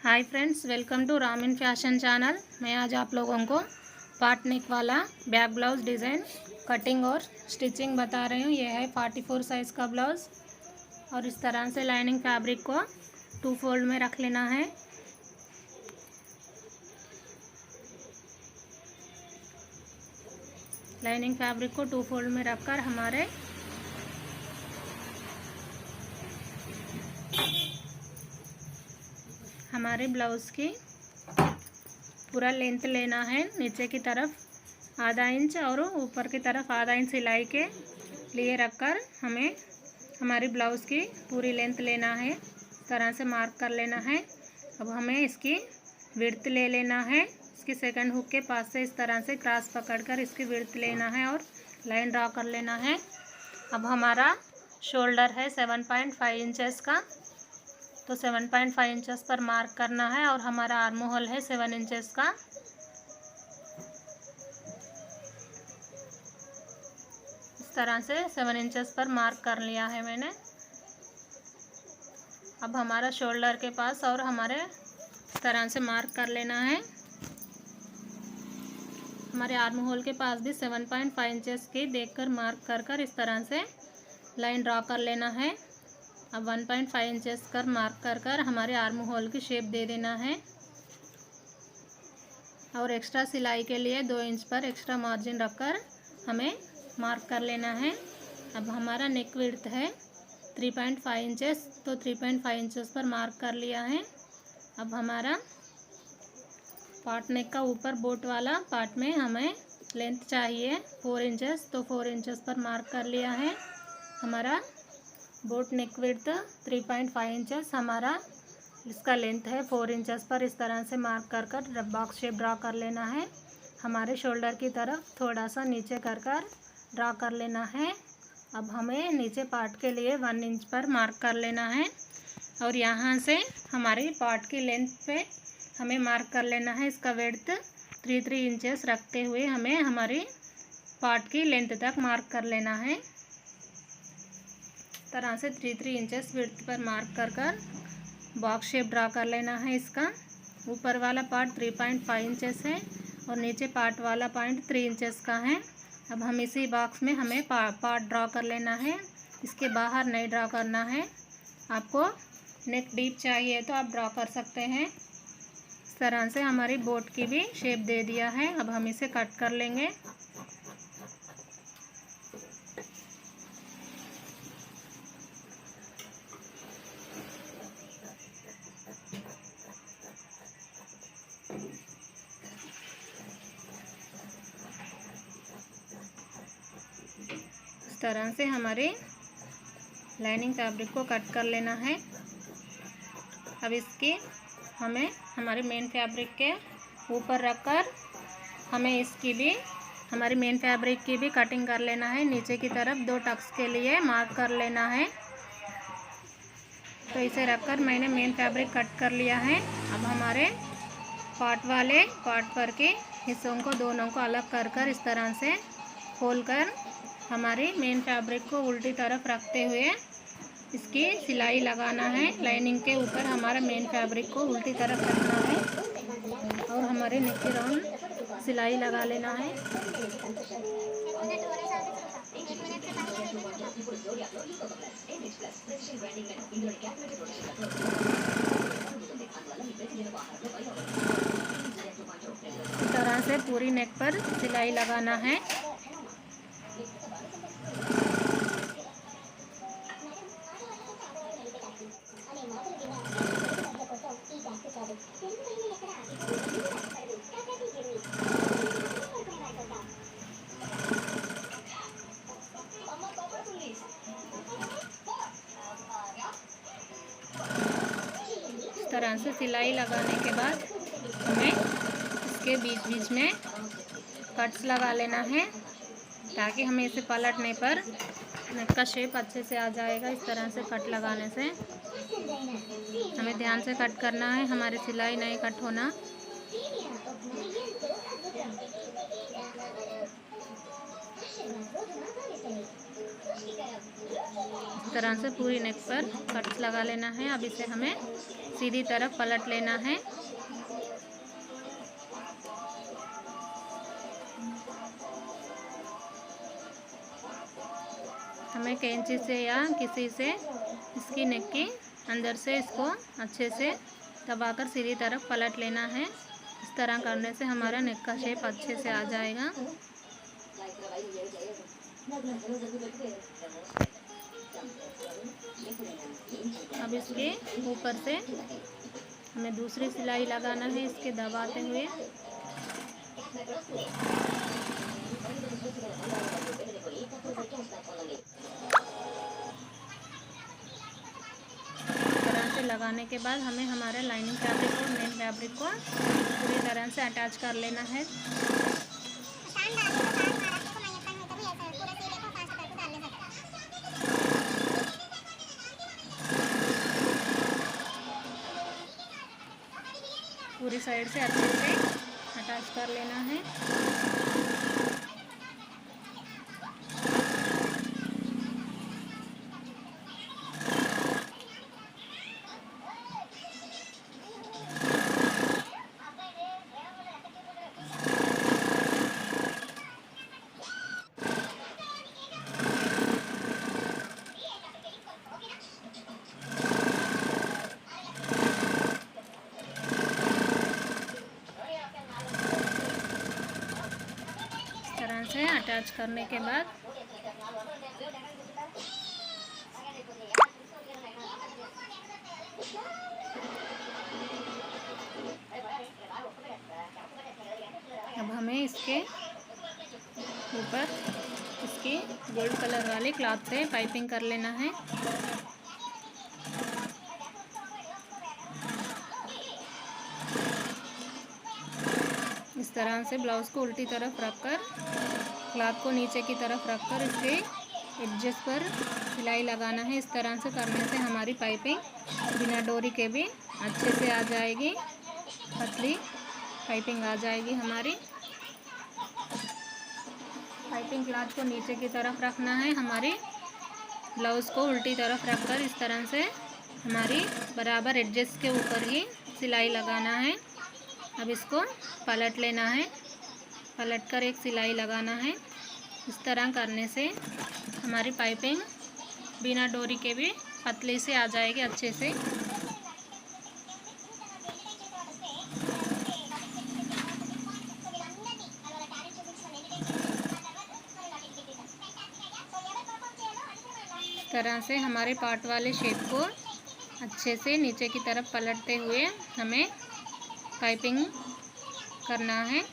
Hi friends, welcome to Ramin fashion channel. मैं आज आप लोगों को पार्ट नेक वाला बैक ब्लाउज डिज़ाइन कटिंग और स्टिचिंग बता रही हूँ। यह है 44 साइज़ का ब्लाउज़ और इस तरह से लाइनिंग फैब्रिक को 2 फोल्ड में रख लेना है। लाइनिंग फैब्रिक को 2 फोल्ड में रखकर हमारे ब्लाउज़ की पूरा लेंथ लेना है। नीचे की तरफ आधा इंच और ऊपर की तरफ आधा इंच सिलाई के लिए रखकर हमें हमारी ब्लाउज़ की पूरी लेंथ लेना है। इस तरह से मार्क कर लेना है। अब हमें इसकी विड्थ ले लेना है। इसकी सेकंड हुक के पास से इस तरह से क्रॉस पकड़कर इसकी विड्थ लेना है और लाइन ड्रा कर लेना है। अब हमारा शोल्डर है 7.5 इंचेस का, तो 7.5 इंचेस पर मार्क करना है और हमारा आर्म होल है 7 इंचेस का। इस तरह से 7 इंचेस पर मार्क कर लिया है मैंने। अब हमारा शोल्डर के पास और हमारे इस तरह से मार्क कर लेना है। हमारे आर्म होल के पास भी 7.5 इंचेस की देखकर मार्क कर इस तरह से लाइन ड्रा कर लेना है। अब 1.5 इंचेस कर मार्क कर हमारे आर्म होल की शेप दे देना है और एक्स्ट्रा सिलाई के लिए 2 इंच पर एक्स्ट्रा मार्जिन रखकर हमें मार्क कर लेना है। अब हमारा नेक विड्थ है 3.5 इंचेस, तो 3.5 इंचेस पर मार्क कर लिया है। अब हमारा पार्ट नेक का ऊपर बोट वाला पार्ट में हमें लेंथ चाहिए 4 इंचेस, तो 4 इंचेस पर मार्क कर लिया है। हमारा बोट नेक विड्थ 3.5 इंचेस, हमारा इसका लेंथ है 4 इंचेस पर इस तरह से मार्क कर बॉक्स शेप ड्रा कर लेना है। हमारे शोल्डर की तरफ थोड़ा सा नीचे कर ड्रा कर लेना है। अब हमें नीचे पार्ट के लिए 1 इंच पर मार्क कर लेना है और यहाँ से हमारी पार्ट की लेंथ पे हमें मार्क कर लेना है। इसका विड्थ 3 इंचेस रखते हुए हमें हमारी पार्ट की लेंथ तक मार्क कर लेना है। इस तरह से 3 इंचेस विड्थ पर मार्क कर बॉक्स शेप ड्रा कर लेना है। इसका ऊपर वाला पार्ट 3.5 इंचेस है और नीचे पार्ट वाला पॉइंट 3 इंचेस का है। अब हम इसी बॉक्स में हमें पार्ट ड्रा कर लेना है। इसके बाहर नहीं ड्रा करना है। आपको नेक डीप चाहिए तो आप ड्रा कर सकते हैं। इस तरह से हमारी बोट की भी शेप दे दिया है। अब हम इसे कट कर लेंगे। इस तरह से हमारे लाइनिंग फैब्रिक को कट कर लेना है। अब इसकी हमें हमारे मेन फैब्रिक के ऊपर रखकर हमें इसकी भी हमारी मेन फैब्रिक की भी कटिंग कर लेना है। नीचे की तरफ 2 टक्स के लिए मार्क कर लेना है। तो इसे रखकर मैंने मेन फैब्रिक कट कर लिया है। अब हमारे पार्ट पर के हिस्सों को दोनों को अलग कर इस तरह से खोलकर हमारी मेन फैब्रिक को उल्टी तरफ रखते हुए इसकी सिलाई लगाना है। लाइनिंग के ऊपर हमारा मेन फैब्रिक को उल्टी तरफ रखना है और हमारे नेक के राउंड सिलाई लगा लेना है। इस तरह से पूरी नेक पर सिलाई लगाना है। इस तरह से सिलाई लगाने के बाद हमें इसके बीच में कट्स लगा लेना है ताकि हमें इसे पलटने पर नेक का शेप अच्छे से आ जाएगा। इस तरह से कट लगाने से हमें ध्यान से कट करना है, हमारी सिलाई नहीं कट होना। इस तरह से पूरी नेक पर कट्स लगा लेना है। अब इसे हमें सीधी तरफ पलट लेना है। हमें कैंची से या किसी से इसकी नेक की अंदर से इसको अच्छे से दबाकर सीधी तरफ पलट लेना है। इस तरह करने से हमारा नेक का शेप अच्छे से आ जाएगा। अब इसके ऊपर से हमें दूसरी सिलाई लगाना है, इसके दबाते हुए। लगाने के बाद हमें हमारे लाइनिंग फैब्रिक और मेन फैब्रिक को पूरी तरह से अटैच कर लेना है। पूरी साइड से अच्छे से अटैच कर लेना है। से अटैच करने के बाद अब हमें इसके ऊपर इसकी गोल्ड कलर वाले क्लॉथ से पाइपिंग कर लेना है। इस तरह से ब्लाउज़ को उल्टी तरफ रखकर क्लॉथ को नीचे की तरफ रखकर इसके एडजेस पर सिलाई लगाना है। इस तरह से करने से हमारी पाइपिंग बिना डोरी के भी अच्छे से आ जाएगी, पतली पाइपिंग आ जाएगी हमारी। पाइपिंग क्लॉथ को नीचे की तरफ रखना है, हमारी ब्लाउज़ को उल्टी तरफ रखकर इस तरह से हमारी बराबर एडजेस के ऊपर ही सिलाई लगाना है। अब इसको पलट लेना है, पलटकर एक सिलाई लगाना है। इस तरह करने से हमारी पाइपिंग बिना डोरी के भी पतली से आ जाएगी अच्छे से। इस तरह से हमारे पार्ट वाले शेप को अच्छे से नीचे की तरफ पलटते हुए हमें पाइपिंग करना है।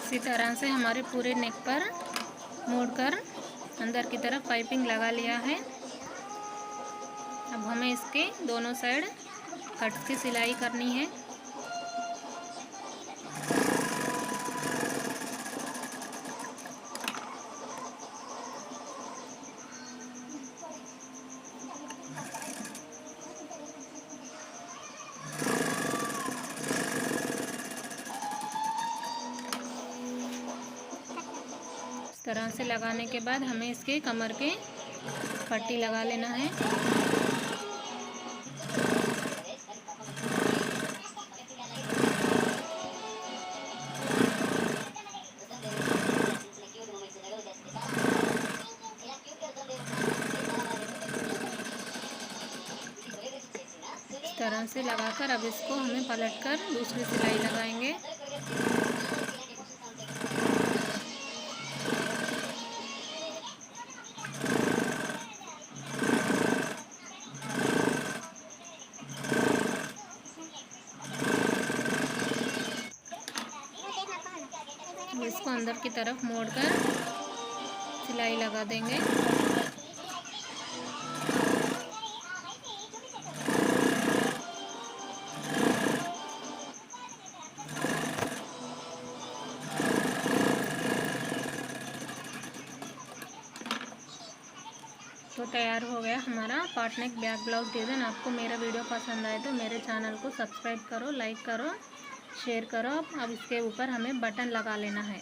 इसी तरह से हमारे पूरे नेक पर मोड़कर अंदर की तरफ पाइपिंग लगा लिया है। अब हमें इसके दोनों साइड कट की सिलाई करनी है। इस तरह से लगाने के बाद हमें इसके कमर के पट्टी लगा लेना है। इस तरह से लगाकर अब इसको हमें पलटकर दूसरी सिलाई लगाएंगे। अंदर की तरफ मोड़कर सिलाई लगा देंगे। तो तैयार हो गया हमारा पार्ट नेक बैक ब्लाउज डिज़ाइन। आपको मेरा वीडियो पसंद आए तो मेरे चैनल को सब्सक्राइब करो, लाइक करो, शेयर करो। अब इसके ऊपर हमें बटन लगा लेना है।